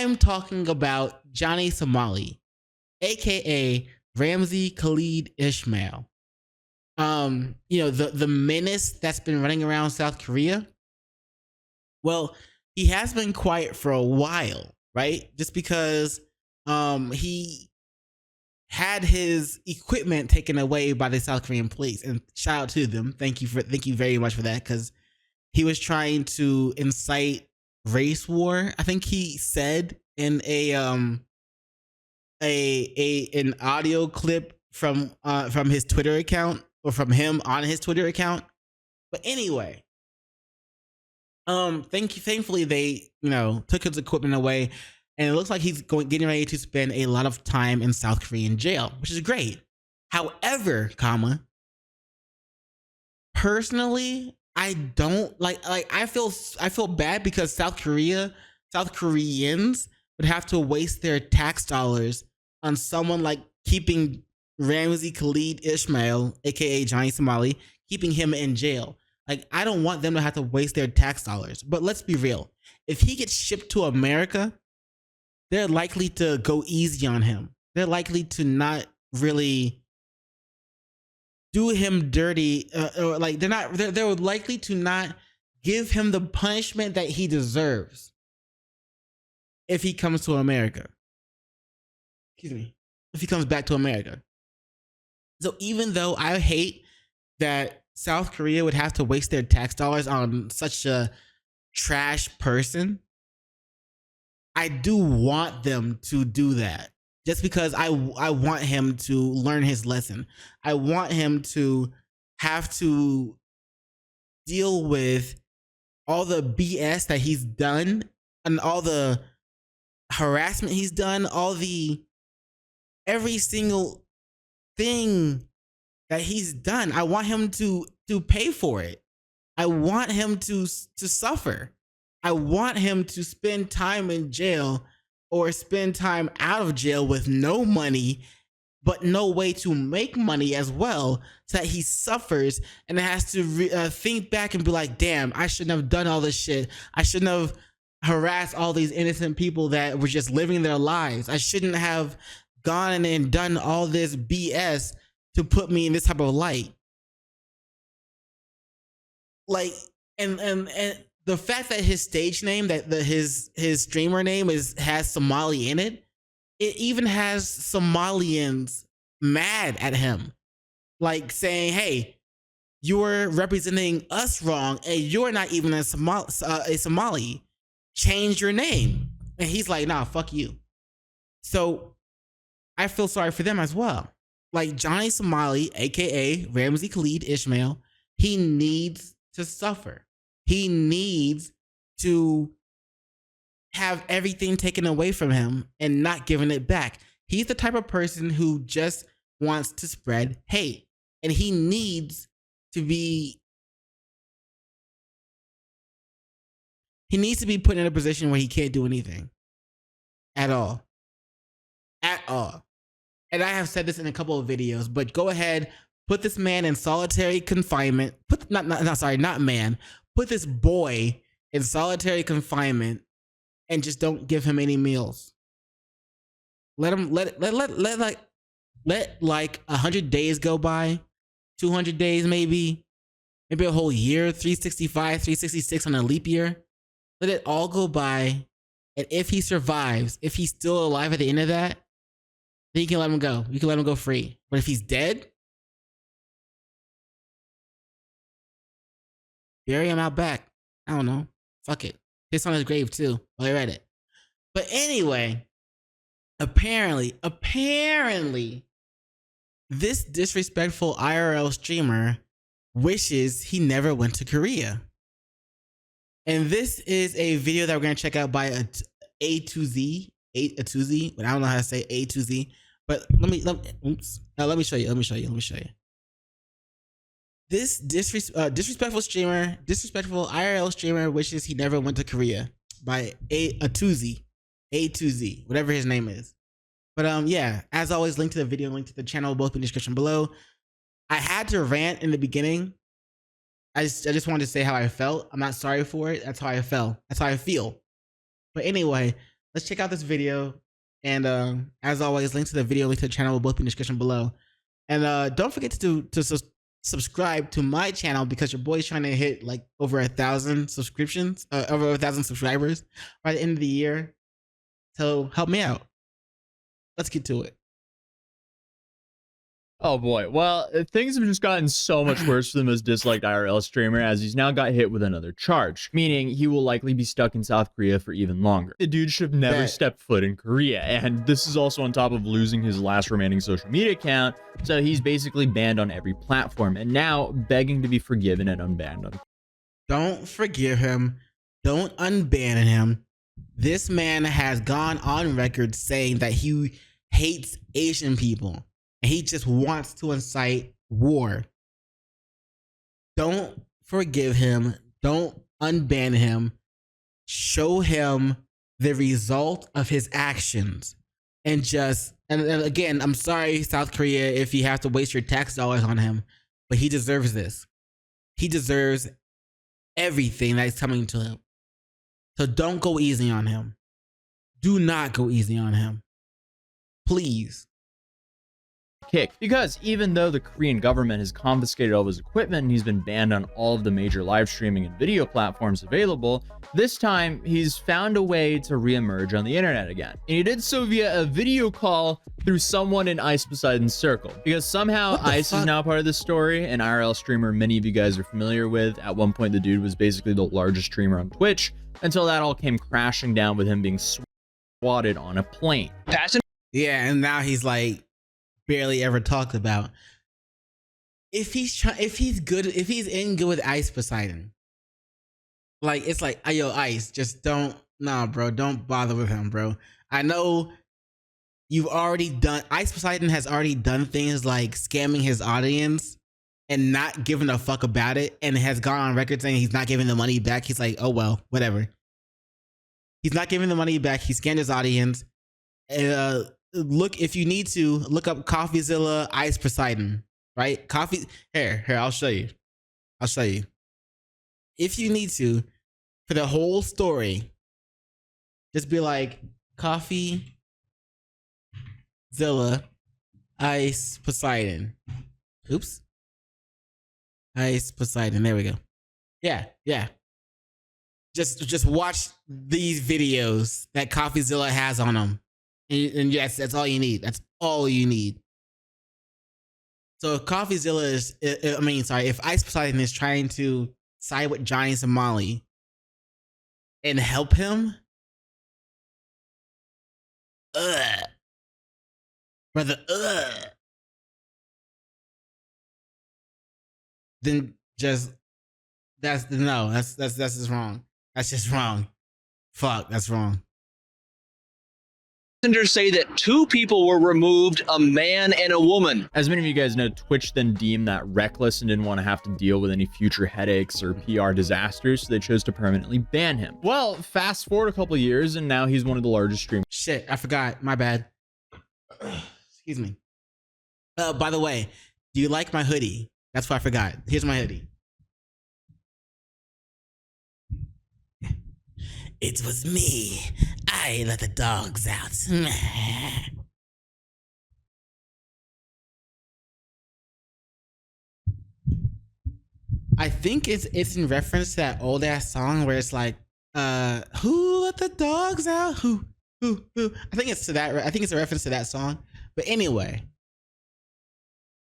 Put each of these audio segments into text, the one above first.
I'm talking about Johnny Somali, aka Ramsey Khalid Ishmael. The menace that's been running around South Korea. Well, he has been quiet for a while, right? Just because he had his equipment taken away by the South Korean police. And shout out to them. Thank you very much for that, because he was trying to incite race war. I think he said in an audio clip from his Twitter account, or from him on his Twitter account. But anyway, thankfully they took his equipment away, and it looks like he's getting ready to spend a lot of time in South Korean jail, which is great. However, personally, I don't like I feel bad, because South Koreans would have to waste their tax dollars on someone like keeping Ramsey Khalid Ishmael, aka Johnny Somali, keeping him in jail. Like, I don't want them to have to waste their tax dollars. But let's be real. If he gets shipped to America, they're likely to go easy on him. They're likely to not really do him dirty, or like they're likely to not give him the punishment that he deserves if he comes to America. Excuse me. If he comes back to America. So even though I hate that South Korea would have to waste their tax dollars on such a trash person, I do want them to do that. Just because I want him to learn his lesson. I want him to have to deal with all the BS that he's done, and all the harassment he's done, every single thing that he's done. I want him to pay for it. I want him to suffer. I want him to spend time in jail, or spend time out of jail with no money, but no way to make money as well, so that he suffers and has to think back and be like, damn, I shouldn't have done all this shit. I shouldn't have harassed all these innocent people that were just living their lives. I shouldn't have gone and done all this BS to put me in this type of light. Like, and the fact that his stage name, his streamer name has Somali in it, it even has Somalians mad at him, like saying, "Hey, you're representing us wrong, and you're not even a Somali. Change your name." And he's like, "Nah, fuck you." So I feel sorry for them as well. Like, Johnny Somali, aka Ramsey Khalid Ishmael, he needs to suffer. He needs to have everything taken away from him and not giving it back. He's the type of person who just wants to spread hate, and he needs to be put in a position where he can't do anything at all. And I have said this in a couple of videos, but go ahead, put this man in solitary confinement. Put this boy in solitary confinement, and just don't give him any meals. Let like 100 days go by, 200 days maybe a whole year, 365, 366 on a leap year. Let it all go by, and if he survives, if he's still alive at the end of that, then you can let him go. You can let him go free. But if he's dead, bury him out back. I don't know. Fuck it. Piss on his grave too while you're at it. But anyway, apparently, this disrespectful IRL streamer wishes he never went to Korea. And this is a video that we're going to check out by Atozy, but I don't know how to say Atozy. But let me show you. This disrespectful IRL streamer wishes he never went to Korea by Atozy, whatever his name is. But yeah, as always, link to the video, link to the channel, both in the description below. I had to rant in the beginning. I just wanted to say how I felt. I'm not sorry for it. That's how I felt. That's how I feel. But anyway, let's check out this video. And as always, links to the video, link to the channel will both be in the description below. And don't forget to subscribe to my channel because your boy's trying to hit like over 1,000 subscriptions, over 1,000 subscribers by the end of the year. So help me out. Let's get to it. Oh boy, well, things have just gotten so much worse for the most disliked IRL streamer, as he's now got hit with another charge, meaning he will likely be stuck in South Korea for even longer. The dude should have never stepped foot in Korea, and this is also on top of losing his last remaining social media account, so he's basically banned on every platform, and now begging to be forgiven and unbanned on. Don't forgive him. Don't unban him. This man has gone on record saying that he hates Asian people. And he just wants to incite war. Don't forgive him. Don't unban him. Show him the result of his actions. And again, I'm sorry, South Korea, if you have to waste your tax dollars on him, but he deserves this. He deserves everything that's coming to him. So don't go easy on him. Do not go easy on him. Please. Kick, because even though the Korean government has confiscated all of his equipment and he's been banned on all of the major live streaming and video platforms available, this time he's found a way to reemerge on the internet again. And he did so via a video call through someone in Ice Poseidon's circle, because somehow Ice is now part of this story, an IRL streamer many of you guys are familiar with. At one point, the dude was basically the largest streamer on Twitch until that all came crashing down with him being swatted on a plane. Yeah, and now he's like barely ever talked about. If he's in good with Ice Poseidon, like it's like, yo, Ice, just don't, nah, bro, don't bother with him, bro. I know you've already done, Ice Poseidon has already done things like scamming his audience and not giving a fuck about it, and has gone on record saying he's not giving the money back. He's like, oh well, whatever. He's not giving the money back. He scammed his audience. Look, if you need to, look up CoffeeZilla Ice Poseidon, right? Here, I'll show you. If you need to, for the whole story, just be like CoffeeZilla Ice Poseidon. Oops. Ice Poseidon. There we go. Yeah. Just watch these videos that CoffeeZilla has on them. And yes, that's all you need. That's all you need. So if CoffeeZilla is, if Ice Poseidon is trying to side with Johnny Somali and help him, brother, then that's just wrong. That's just wrong. Fuck, that's wrong. Say that two people were removed, a man and a woman. As many of you guys know, Twitch then deemed that reckless and didn't want to have to deal with any future headaches or PR disasters, so they chose to permanently ban him. Well, fast forward a couple of years, and now he's one of the largest streamers. Shit, I forgot. My bad. Excuse me. By the way, do you like my hoodie? That's what I forgot. Here's my hoodie. It was me. I let the dogs out. I think it's in reference to that old ass song where it's like, who let the dogs out? Who? I think it's a reference to that song. But anyway.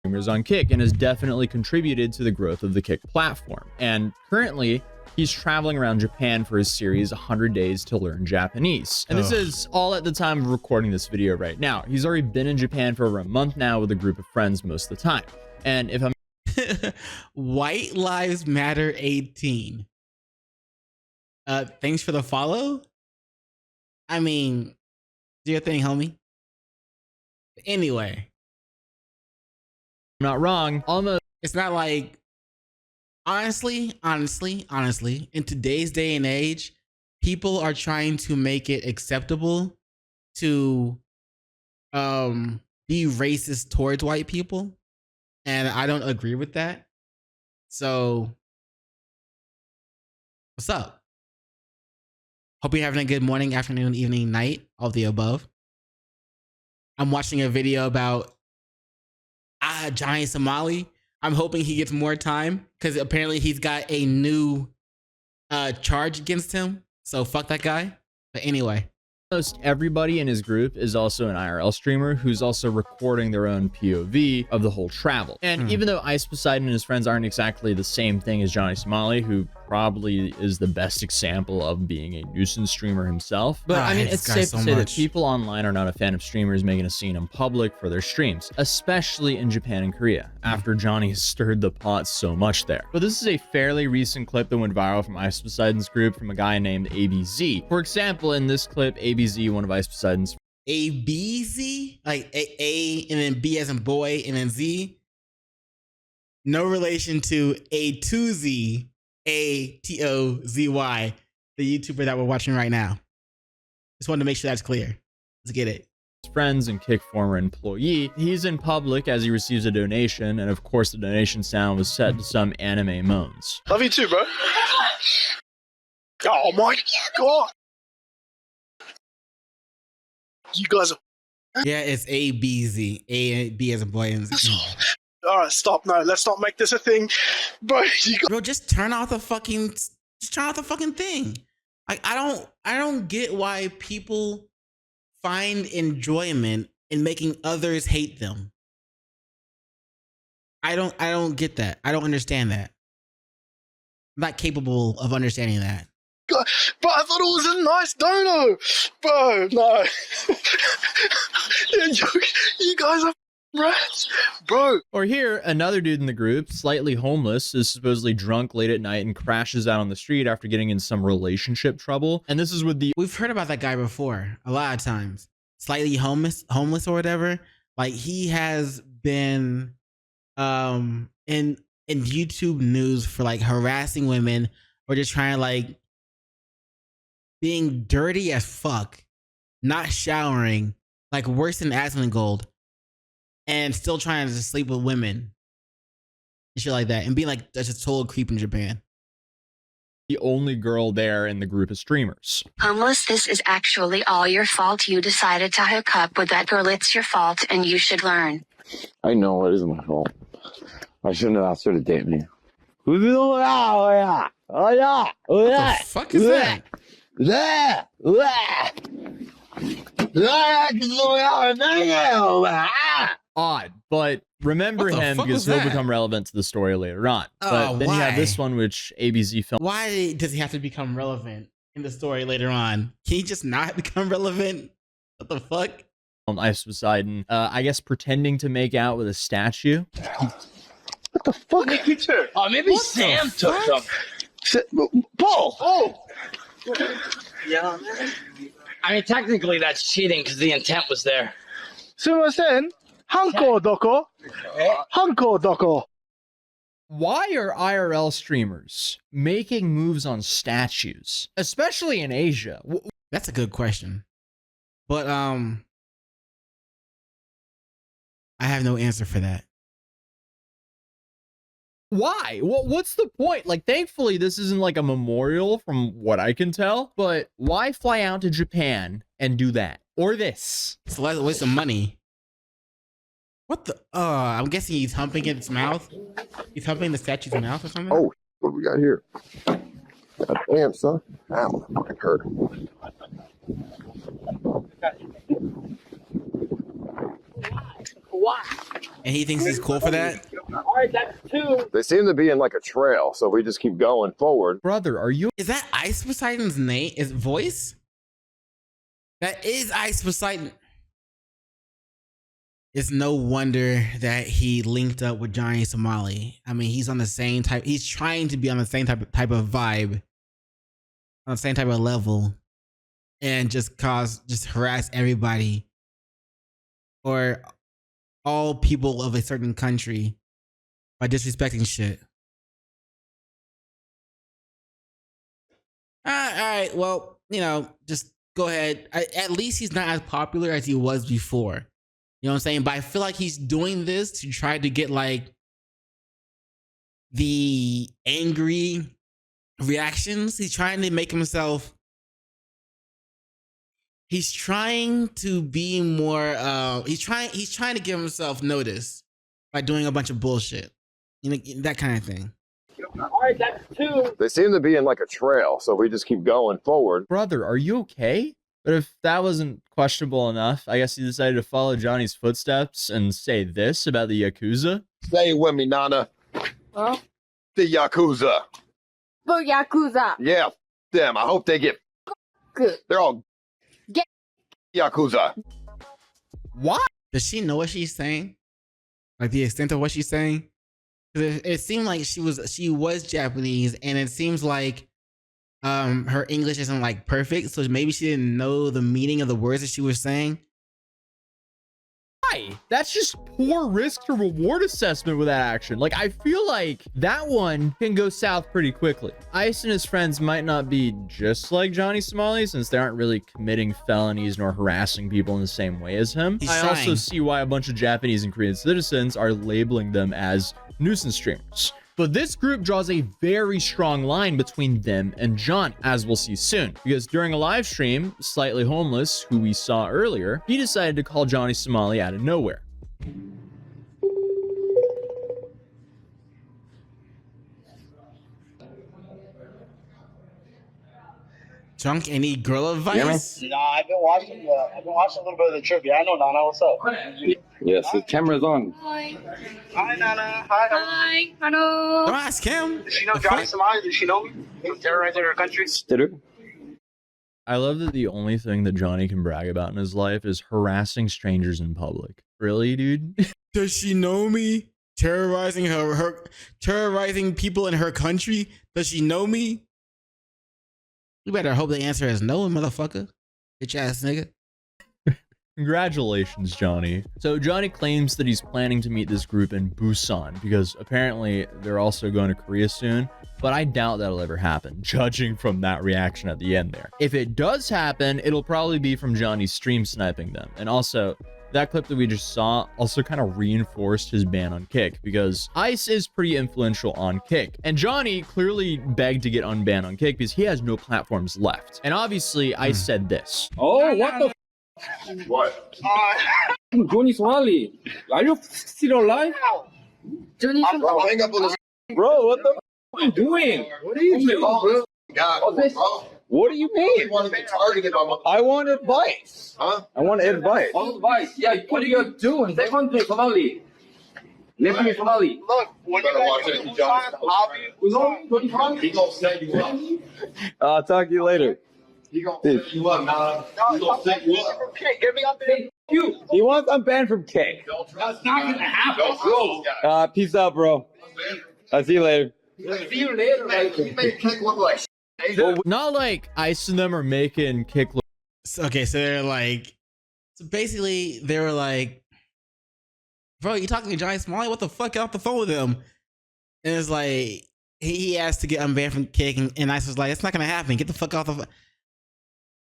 Streamers on Kick, and has definitely contributed to the growth of the Kick platform. And currently, he's traveling around Japan for his series 100 Days to Learn Japanese. And this is all at the time of recording this video right now. He's already been in Japan for over a month now with a group of friends most of the time. And if I'm White Lives Matter 18. Thanks for the follow. I mean, do your thing, homie. Anyway. I'm not wrong, almost. It's not like, honestly, in today's day and age, people are trying to make it acceptable to be racist towards white people, and I don't agree with that. So, what's up? Hope you're having a good morning, afternoon, evening, night, all of the above. I'm watching a video about Johnny Somali. I'm hoping he gets more time because apparently he's got a new charge against him. So fuck that guy. But anyway. Almost everybody in his group is also an IRL streamer who's also recording their own POV of the whole travel. And even though Ice Poseidon and his friends aren't exactly the same thing as Johnny Somali, who probably is the best example of being a nuisance streamer himself, but I mean, it's safe to say that people online are not a fan of streamers making a scene in public for their streams, especially in Japan and Korea, after Johnny has stirred the pot so much there. But this is a fairly recent clip that went viral from Ice Poseidon's group from a guy named ABZ. For example, in this clip, ABZ, one of Ice Poseidon's ABZ, like A and then B as in boy and then Z. No relation to Atozy, Atozy, the YouTuber that we're watching right now. Just wanted to make sure that's clear. Let's get it. Friends and Kick former employee. He's in public as he receives a donation, and of course the donation sound was set to some anime moans. Love you too, bro. Oh my god. You guys are... Yeah, it's ABZ. A B as a boy and Z. Alright, stop. No, let's not make this a thing. Bro, Bro, just turn off the fucking thing. Like I don't get why people find enjoyment in making others hate them. I don't get that. I don't understand that. I'm not capable of understanding that. God, but I thought it was a nice dono. Bro, no. you guys are rats, bro. Or here, another dude in the group, slightly homeless, is supposedly drunk late at night and crashes out on the street after getting in some relationship trouble. And this is with the... We've heard about that guy before a lot of times. Slightly homeless or whatever. Like he has been in YouTube news for like harassing women or just trying to like being dirty as fuck, not showering, like worse than Asmongold, and still trying to sleep with women and shit like that, and being like that's a total creep in Japan. The only girl there in the group of streamers. Homeless, this is actually all your fault. You decided to hook up with that girl. It's your fault, and you should learn. I know it isn't my fault. I shouldn't have asked her to date me. What What the fuck is that? Odd, but remember him because he'll become relevant to the story later on. But then you have this one, which ABZ filmed. Why does he have to become relevant in the story later on? Can he just not become relevant? What the fuck? Ice Poseidon, I guess pretending to make out with a statue. What the fuck? Me too. Oh, maybe What Sam the took fuck? some. Paul! Oh. Yeah. I mean, technically that's cheating because the intent was there. Sumimasen, Hanko doko? Hanko doko? Why are IRL streamers making moves on statues, especially in Asia? That's a good question. But I have no answer for that. Why? What's the point? Like, thankfully, this isn't like a memorial from what I can tell, but why fly out to Japan and do that? Or this? It's a waste of money. What the? I'm guessing he's humping its mouth. He's humping the statue's mouth or something. Oh, what do we got here? God damn, son. Ow, fucking hurt. And he thinks he's cool for that. All right, that's two. They seem to be in like a trail, so we just keep going forward. Brother, are you... Is that Ice Poseidon's name? Is voice? That is Ice Poseidon. It's no wonder that he linked up with Johnny Somali. I mean, he's on the same type. He's trying to be on the same type of vibe, on the same type of level, and just harass everybody or all people of a certain country by disrespecting shit. All right. Well, just go ahead. At least he's not as popular as he was before. You know what I'm saying? But I feel like he's doing this to try to get like the angry reactions. He's trying to make himself he's trying to be more he's trying to give himself notice by doing a bunch of bullshit. You know, that kind of thing. All right, that's 2. They seem to be in like a trail, so if we just keep going forward. Brother, are you okay? But if that wasn't questionable enough, I guess he decided to follow Johnny's footsteps and say this about the Yakuza. Say it with me, Nana. Huh? The Yakuza. The Yakuza. Yeah, them. I hope they get. Good. They're all. Get. Yakuza. What? Does she know what she's saying? Like the extent of what she's saying? It seemed like she was Japanese, and it seems like her English isn't like perfect, so maybe she didn't know the meaning of the words that she was saying. Why? That's just poor risk to reward assessment with that action. Like, I feel like that one can go south pretty quickly. Ice and his friends might not be just like Johnny Somali, since they aren't really committing felonies nor harassing people in the same way as him. He's I also trying. see why a bunch of Japanese and Korean citizens are labeling them as nuisance streamers. But this group draws a very strong line between them and Johnny, as we'll see soon. Because during a live stream, Slightly Homeless, who we saw earlier, he decided to call Johnny Somali out of nowhere. Junk, any girl advice? Nah, I've been watching a little bit of the trivia. I know, Nana. What's up? Yes, the camera's on. Hi. Hi, Nana. Hi. Hi. Hello. Don't ask him. Does she know The Johnny fuck? Somali? Does she know me? Terrorizing her country? Stitter. I love that the only thing that Johnny can brag about in his life is harassing strangers in public. Really, dude? Does she know me? Terrorizing terrorizing people in her country? Does she know me? You better hope the answer is no, motherfucker. Bitch ass nigga. Congratulations, Johnny. So Johnny claims that he's planning to meet this group in Busan because apparently they're also going to Korea soon, but I doubt that'll ever happen, judging from that reaction at the end there. If it does happen, it'll probably be from Johnny stream sniping them. And also, that clip that we just saw also kind of reinforced his ban on Kick, because Ice is pretty influential on Kick, and Johnny clearly begged to get unbanned on Kick because he has no platforms left. And obviously, Ice said this. Oh, what the What? Johnny Somali? Are you still alive? Johnny Bro, hang up on this. Bro, what the are you doing? What are you doing, bro? God, What do you mean? You want to be targeted on I want advice. Huh? I want advice. Advice? Yeah, what are you doing? Second to Somali. Left me Somali. Look, when you Better guys watch do it, Busan, Johnny. I'll be Johnny Somali? He gonna set you up. I'll talk to you later. He gonna set you up, nah. He gonna set you up. Okay, get me up there. You. He wants unbanned from Kick. That's not gonna happen. Peace out, bro. I'll see you later. See you later, man. You make Kick look like shit. Not like Ice and them are making Kick look Okay, so they're like, so basically they were like, bro, you talking to Johnny Somali? What the fuck? Get off the phone with him. And it's like, he asked to get unbanned from Kick, and Ice was like, it's not gonna happen. Get the fuck off the phone.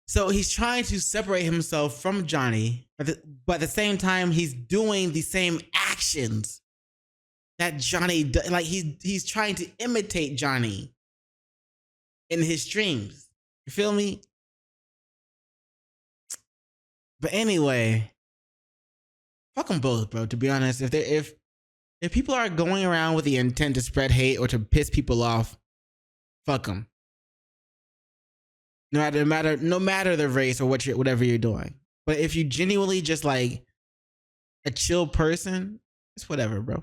So he's trying to separate himself from Johnny, but at the same time, he's doing the same actions that Johnny does. Like he's trying to imitate Johnny in his streams. You feel me? But anyway, fuck them both, bro. To be honest, if people are going around with the intent to spread hate or to piss people off, fuck them. No matter the race or whatever you're doing. But if you genuinely just like a chill person, it's whatever, bro.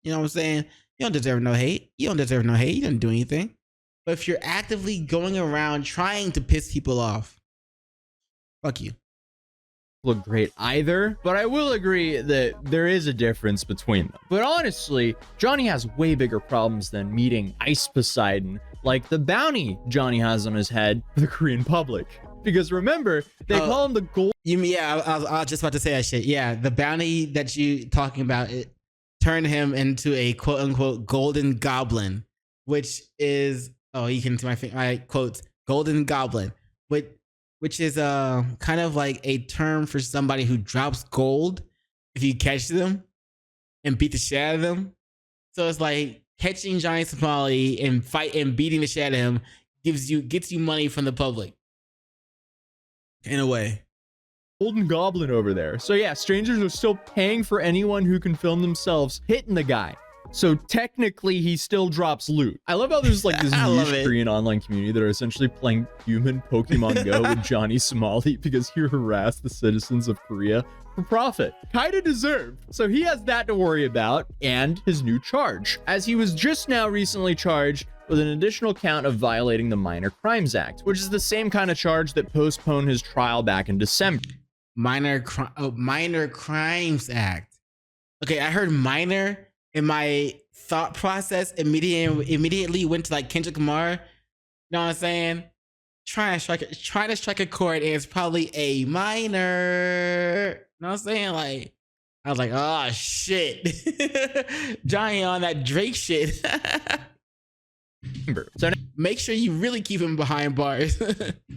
You know what I'm saying? You don't deserve no hate. You didn't do anything. But if you're actively going around trying to piss people off, fuck you. look great either, but I will agree that there is a difference between them. But honestly, Johnny has way bigger problems than meeting Ice Poseidon, like the bounty Johnny has on his head for the Korean public. Because remember, they call him the gold. I was just about to say that shit. Yeah, the bounty that you talking about, it turned him into a quote unquote golden goblin, which is, you can see my quotes, golden goblin, which is kind of like a term for somebody who drops gold if you catch them and beat the shit out of them. So it's like catching Johnny Somali and beating the shit out of him gets you money from the public. In a way. Golden Goblin over there. So yeah, strangers are still paying for anyone who can film themselves hitting the guy. So technically, he still drops loot. I love how there's like this I love niche it. Korean online community that are essentially playing human Pokemon Go with Johnny Somali because he harassed the citizens of Korea for profit. Kinda deserved. So he has that to worry about and his new charge, as he was just now recently charged with an additional count of violating the Minor Crimes Act, which is the same kind of charge that postponed his trial back in December. Minor Crimes Act. Okay, I heard minor, and my thought process immediately went to like Kendrick Lamar. You know what I'm saying? Trying to strike a chord, and it's probably a minor. You know what I'm saying? Like, I was like, oh shit, Johnny on that Drake shit. So make sure you really keep him behind bars.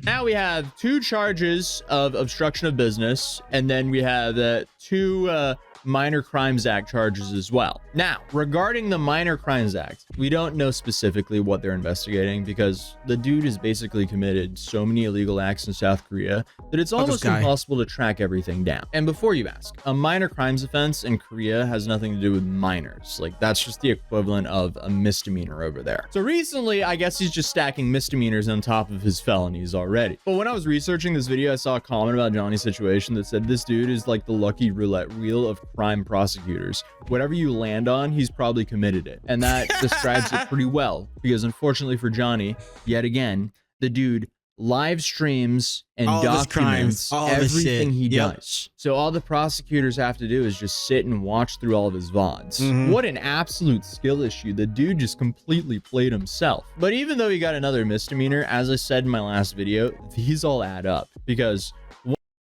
now we have 2 charges of obstruction of business, and then we have 2 Minor Crimes Act charges as well. Now, regarding the Minor Crimes Act, we don't know specifically what they're investigating because the dude has basically committed so many illegal acts in South Korea that it's almost impossible to track everything down. And before you ask, a minor crimes offense in Korea has nothing to do with minors. Like, that's just the equivalent of a misdemeanor over there. So recently, I guess he's just stacking misdemeanors on top of his felonies already. But when I was researching this video, I saw a comment about Johnny's situation that said this dude is like the lucky roulette wheel of crime prosecutors. Whatever you land on, he's probably committed it. And that describes it pretty well, because unfortunately for Johnny, yet again, the dude live streams and all documents everything he Yep. does. So all the prosecutors have to do is just sit and watch through all of his VODs. What an absolute skill issue. The dude just completely played himself. But even though he got another misdemeanor, as I said in my last video, these all add up, because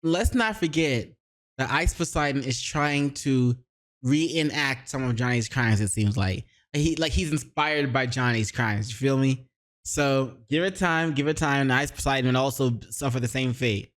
let's not forget that Ice Poseidon is trying to reenact some of Johnny's crimes. It seems like he's inspired by Johnny's crimes. You feel me? So give it time. And Ice Poseidon will also suffer the same fate.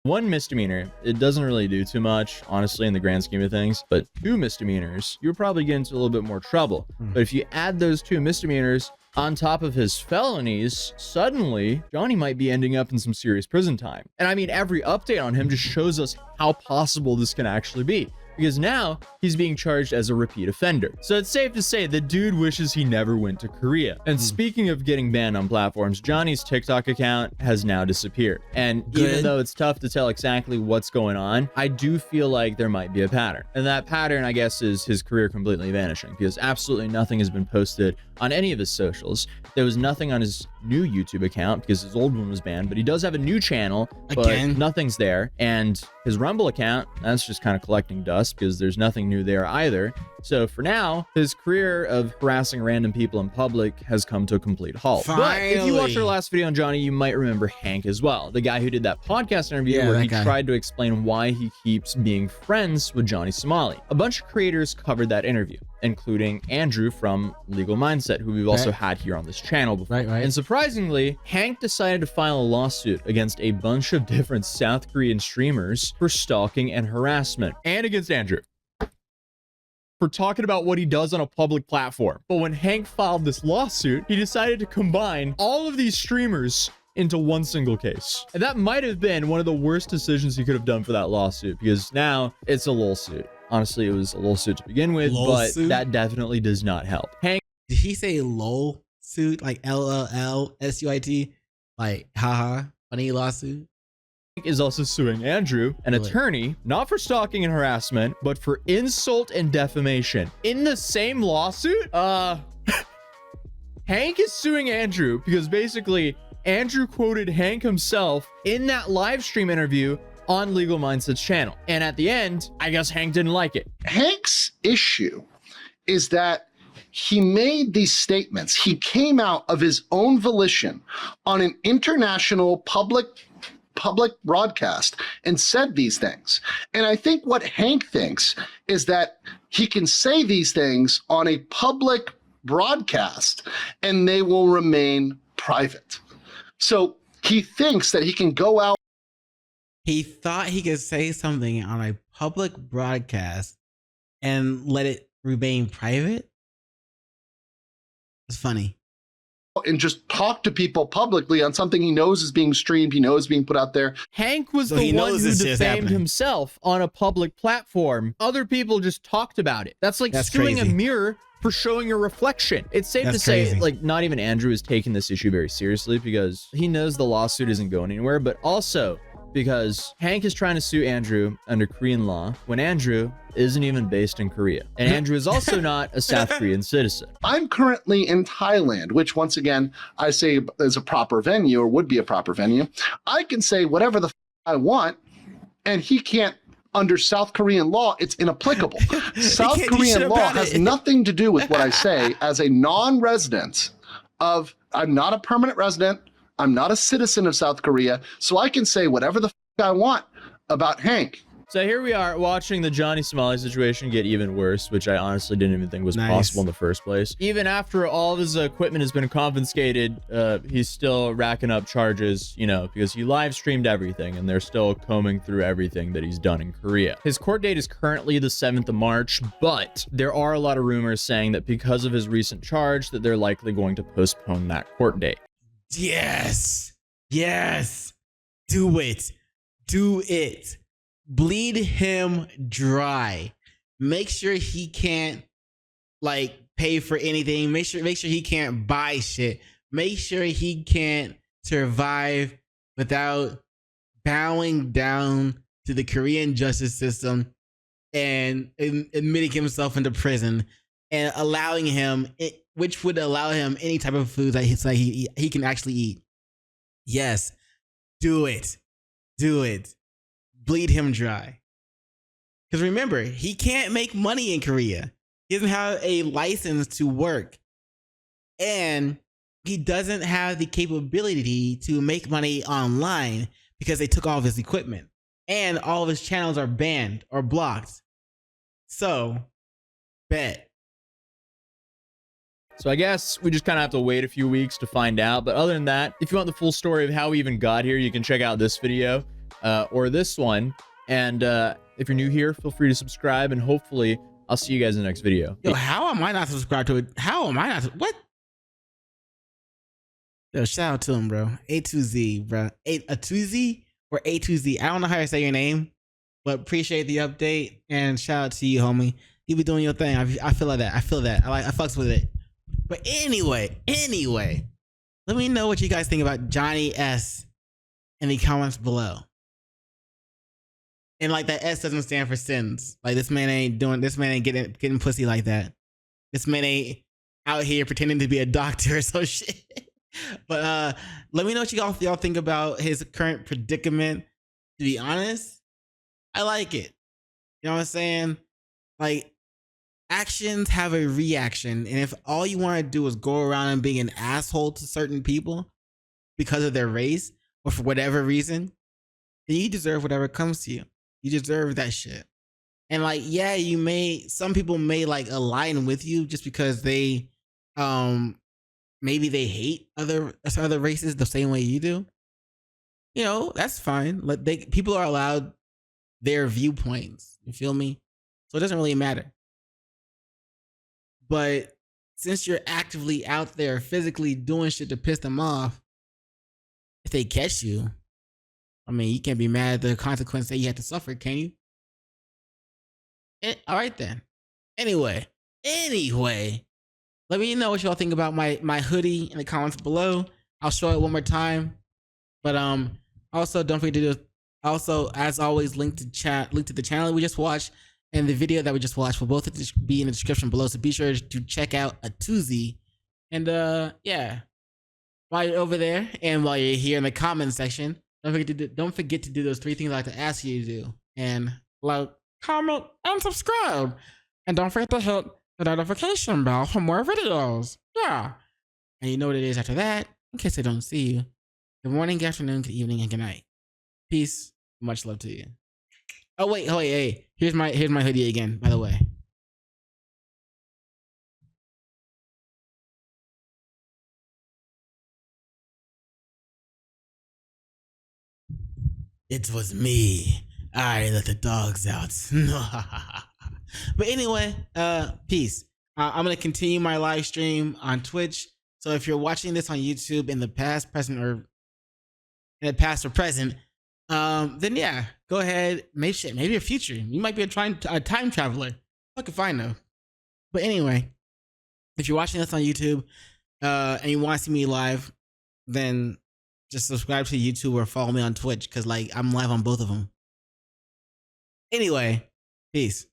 one misdemeanor, it doesn't really do too much, honestly, in the grand scheme of things. But 2 misdemeanors, you're probably getting into a little bit more trouble. But if you add those 2 misdemeanors on top of his felonies, suddenly Johnny might be ending up in some serious prison time. And I mean, every update on him just shows us how possible this can actually be, because now he's being charged as a repeat offender. So it's safe to say the dude wishes he never went to Korea. And speaking of getting banned on platforms, Johnny's TikTok account has now disappeared. And even though it's tough to tell exactly what's going on, I do feel like there might be a pattern. And that pattern, I guess, is his career completely vanishing, because absolutely nothing has been posted on any of his socials. There was nothing on his new YouTube account because his old one was banned, but he does have a new channel, but nothing's there. And his Rumble account, that's just kind of collecting dust because there's nothing new there either. So for now, his career of harassing random people in public has come to a complete halt. But if you watched our last video on Johnny, you might remember Hank as well, the guy who did that podcast interview where he tried to explain why he keeps being friends with Johnny Somali. A bunch of creators covered that interview, including Andrew from Legal Mindset, who we've also had here on this channel before. And surprisingly, Hank decided to file a lawsuit against a bunch of different South Korean streamers for stalking and harassment, and against Andrew for talking about what he does on a public platform. But when Hank filed this lawsuit, he decided to combine all of these streamers into one single case. And that might have been one of the worst decisions he could have done for that lawsuit, because now it's a lol suit. Honestly, it was a lol suit to begin with, but that definitely does not help. Hank, did he say lol suit, like LLSUIT, like haha, funny lawsuit? Is also suing Andrew, an attorney, not for stalking and harassment, but for insult and defamation. In the same lawsuit, Hank is suing Andrew because basically Andrew quoted Hank himself in that live stream interview on Legal Mindset's channel. And at the end, I guess Hank didn't like it. Hank's issue is that he made these statements. He came out of his own volition on an international public broadcast and said these things. And I think what Hank thinks is that he can say these things on a public broadcast and they will remain private. So he thinks that he can go out. He thought he could say something on a public broadcast and let it remain private. It's funny. and just talk to people publicly on something he knows is being streamed, he knows being put out there. Hank was So the he one knows who this shit's defamed happening. himself on a public platform. Other people just talked about it. That's like That's suing crazy. a mirror for showing a reflection. It's safe That's to say, crazy. like, not even Andrew is taking this issue very seriously because he knows the lawsuit isn't going anywhere, but also because Hank is trying to sue Andrew under Korean law when Andrew isn't even based in Korea. And Andrew is also not a South Korean citizen. I'm currently in Thailand, which once again, I say is a proper venue or would be a proper venue. I can say whatever the I want, and he can't. Under South Korean law, it's inapplicable. South can't do shit Korean law about has it. nothing to do with what I say as a non-resident of, I'm not a permanent resident, I'm not a citizen of South Korea, so I can say whatever the I want about Hank. So here we are watching the Johnny Somali situation get even worse, which I honestly didn't even think was Nice. possible in the first place. Even after all of his equipment has been confiscated, he's still racking up charges, you know, because he live streamed everything and they're still combing through everything that he's done in Korea. His court date is currently the 7th of March, but there are a lot of rumors saying that because of his recent charge that they're likely going to postpone that court date. Yes. Yes. Do it. Do it. Bleed him dry. Make sure he can't like pay for anything. Make sure he can't buy shit. Make sure he can't survive without bowing down to the Korean justice system and admitting himself into prison and allowing him, which would allow him any type of food that he can actually eat. Yes, do it. Do it. Bleed him dry. Because remember, he can't make money in Korea. He doesn't have a license to work. And he doesn't have the capability to make money online because they took all of his equipment. And all of his channels are banned or blocked. So, bet. So I guess we just kind of have to wait a few weeks to find out. But other than that, if you want the full story of how we even got here, you can check out this video or this one. And if you're new here, feel free to subscribe. And hopefully I'll see you guys in the next video. Yo, how am I not subscribed to it? How am I not? What? Yo, shout out to him, bro. Atozy, bro. Atozy or Atozy. I don't know how to say your name, but appreciate the update and shout out to you, homie. You be doing your thing. I feel like that. I feel that. I fucks with it. But anyway, let me know what you guys think about Johnny S in the comments below. And like that S doesn't stand for sins. Like this man ain't getting pussy like that. This man ain't out here pretending to be a doctor or some shit. But let me know what y'all think about his current predicament. To be honest, I like it. You know what I'm saying? Like, actions have a reaction, and if all you want to do is go around and being an asshole to certain people because of their race or for whatever reason, then you deserve whatever comes to you. You deserve that shit. And like, yeah, some people may like align with you just because they maybe they hate other races the same way you do. You know, that's fine. People are allowed their viewpoints. You feel me? So it doesn't really matter. But since you're actively out there physically doing shit to piss them off, if they catch you, I mean, you can't be mad at the consequence that you have to suffer, can you? All right then. Anyway, let me know what y'all think about my hoodie in the comments below. I'll show it one more time. But also don't forget to also, as always, link to the channel we just watched and the video that we just watched will both be in the description below. So be sure to check out Atozy. And yeah, while you're over there and while you're here in the comment section, don't forget to do those 3 things I like to ask you to do. And like, comment, and subscribe. And don't forget to hit the notification bell for more videos. Yeah. And you know what it is after that, in case I don't see you. Good morning, good afternoon, good evening, and good night. Peace. Much love to you. Oh wait, hey. Here's my hoodie again, by the way. It was me. I let the dogs out. But anyway, peace. I'm gonna continue my live stream on Twitch. So if you're watching this on YouTube in the past, present, or in the past or present, then yeah, go ahead, maybe a future. You might be a time traveler. Fuck if I know. But anyway, if you're watching this on YouTube and you want to see me live, then just subscribe to YouTube or follow me on Twitch because like I'm live on both of them. Anyway, peace.